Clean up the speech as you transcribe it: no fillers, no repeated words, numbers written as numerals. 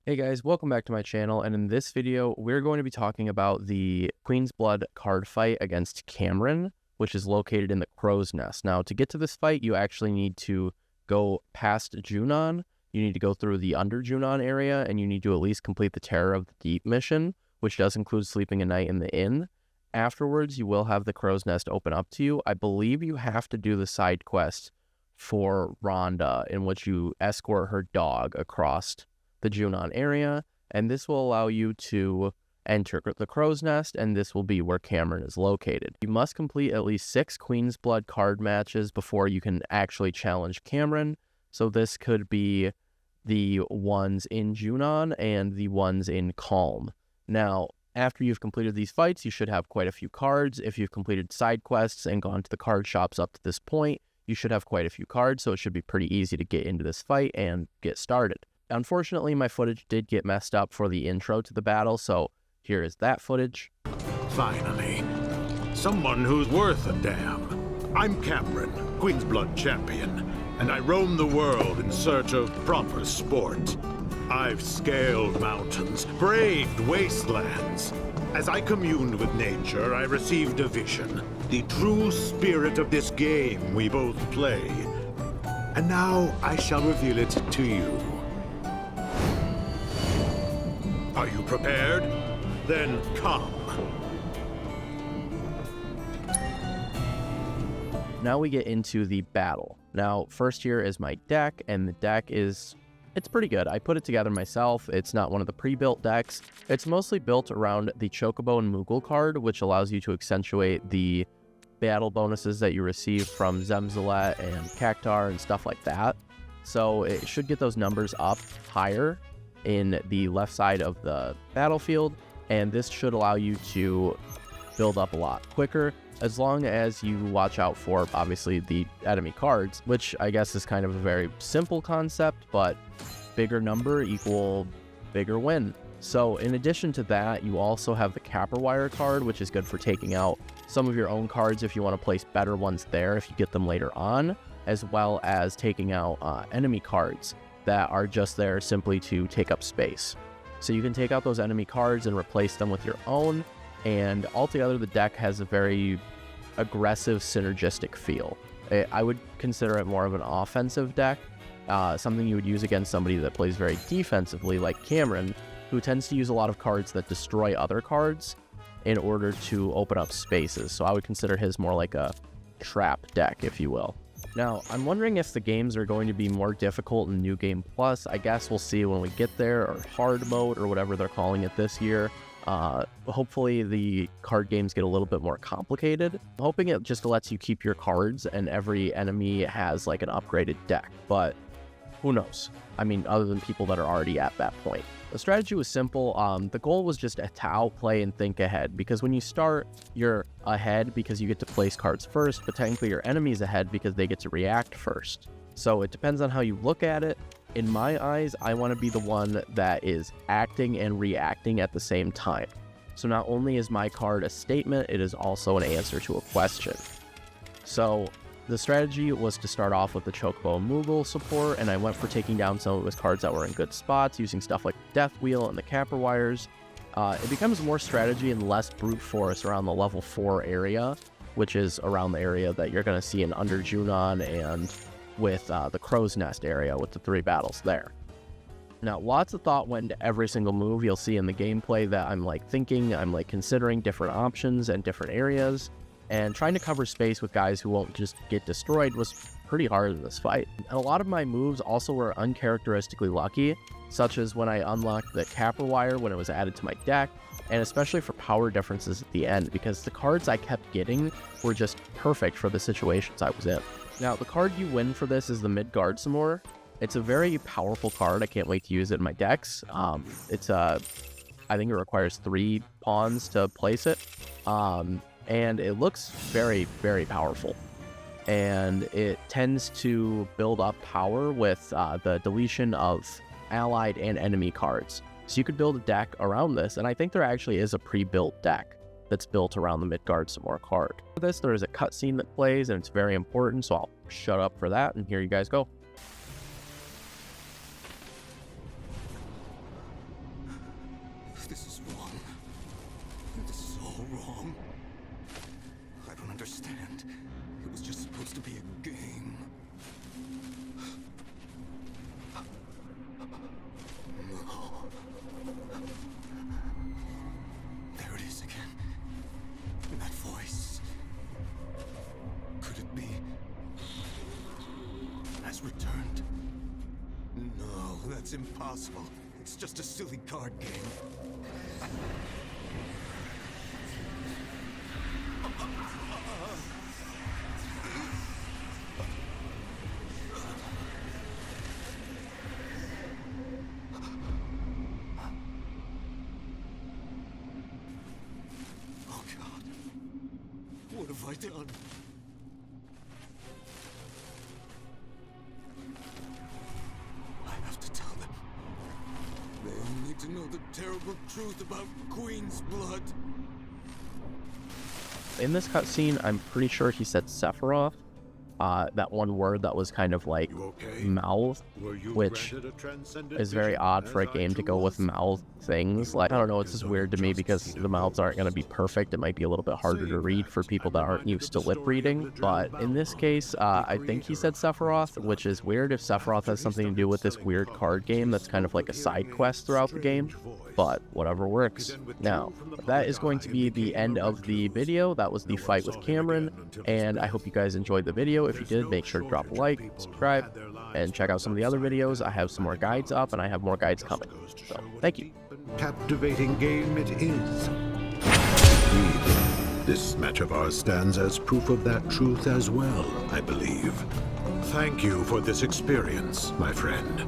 Hey guys, welcome back to my channel, and in this video, we're going to be talking about the Queen's Blood card fight against Cameron, which is located in the Crow's Nest. Now, to get to this fight, you actually need to go past Junon, you need to go through the Under Junon area, and you need to at least complete the Terror of the Deep mission, which does include sleeping a night in the inn. Afterwards, you will have the Crow's Nest open up to you. I believe you have to do the side quest for Rhonda, in which you escort her dog across the Junon area, and this will allow you to enter the Crow's Nest, and this will be where Cameron is located. You must complete at least 6 Queen's Blood card matches before you can actually challenge Cameron, so this could be the ones in Junon and the ones in Calm. Now, after you've completed these fights, you should have quite a few cards. If you've completed side quests and gone to the card shops up to this point, you should have quite a few cards, so it should be pretty easy to get into this fight and get started. Unfortunately, my footage did get messed up for the intro to the battle, so here is that footage. Finally, someone who's worth a damn. I'm Cameron, Queen's Blood champion, and I roam the world in search of proper sport. I've scaled mountains, braved wastelands. As I communed with nature, I received a vision, the true spirit of this game we both play. And now I shall reveal it to you. Are you prepared? Then come. Now we get into the battle. Now, first here is my deck, and the deck it's pretty good. I put it together myself. It's not one of the pre-built decks. It's mostly built around the Chocobo and Moogle card, which allows you to accentuate the battle bonuses that you receive from Zemzalet and Cactar and stuff like that. So it should get those numbers up higher in the left side of the battlefield, and this should allow you to build up a lot quicker, as long as you watch out for, obviously, the enemy cards, which I guess is kind of a very simple concept, but bigger number equal bigger win. So in addition to that, you also have the Capper Wire card, which is good for taking out some of your own cards if you want to place better ones there if you get them later on, as well as taking out enemy cards that are just there simply to take up space. So you can take out those enemy cards and replace them with your own, and altogether the deck has a very aggressive, synergistic feel. I would consider it more of an offensive deck, something you would use against somebody that plays very defensively like Cameron, who tends to use a lot of cards that destroy other cards in order to open up spaces. So I would consider his more like a trap deck, if you will. Now, I'm wondering if the games are going to be more difficult in New Game Plus. I guess we'll see when we get there, or hard mode, or whatever they're calling it this year. Hopefully the card games get a little bit more complicated. I'm hoping it just lets you keep your cards and every enemy has like an upgraded deck, but who knows? I mean, other than people that are already at that point. The strategy was simple. The goal was just to outplay and think ahead, because when you start, you're ahead because you get to place cards first, but technically your enemy's ahead because they get to react first. So it depends on how you look at it. In my eyes, I want to be the one that is acting and reacting at the same time. So not only is my card a statement, it is also an answer to a question. So the strategy was to start off with the Chocobo and Moogle support, and I went for taking down some of his cards that were in good spots, using stuff like Death Wheel and the Capper Wires. It becomes more strategy and less brute force around the level 4 area, which is around the area that you're going to see in Under Junon and with the Crow's Nest area with the 3 battles there. Now, lots of thought went into every single move. You'll see in the gameplay that I'm considering different options and different areas. And trying to cover space with guys who won't just get destroyed was pretty hard in this fight. And a lot of my moves also were uncharacteristically lucky, such as when I unlocked the Capper Wire when it was added to my deck, and especially for power differences at the end, because the cards I kept getting were just perfect for the situations I was in. Now, the card you win for this is the Midgard some more. It's a very powerful card. I can't wait to use it in my decks. I think it requires 3 pawns to place it. And it looks very, very powerful. And it tends to build up power with the deletion of allied and enemy cards. So you could build a deck around this, and I think there actually is a pre-built deck that's built around the Midgard some more card. For this, there is a cutscene that plays, and it's very important, so I'll shut up for that, and here you guys go. This is wrong. This is all wrong. I don't understand. It was just supposed to be a game. No. There it is again. That voice. Could it be? Has returned? No, that's impossible. It's just a silly card game. Oh God. What have I done? I have to tell them. They all need to know the terrible truth about Queen's blood. In this cutscene, I'm pretty sure he said Sephiroth. That one word that was kind of like You okay? mouth, Were you which granted a transcendent is very vision, odd for a as I game to too go with was? mouth things. Like, I don't know, it's just weird to me because the mouths aren't going to be perfect. It might be a little bit harder to read for people that aren't used to lip reading. But in this case, I think he said Sephiroth, which is weird if Sephiroth has something to do with this weird card game that's kind of like a side quest throughout the game. But whatever works. Now, that is going to be the end of the video. That was the fight with Cameron, and I hope you guys enjoyed the video. If you did, make sure to drop a like, subscribe, and check out some of the other videos. I have some more guides up, and I have more guides coming. So, thank you. Captivating game it is. Indeed, this match of ours stands as proof of that truth as well, I believe. Thank you for this experience, my friend.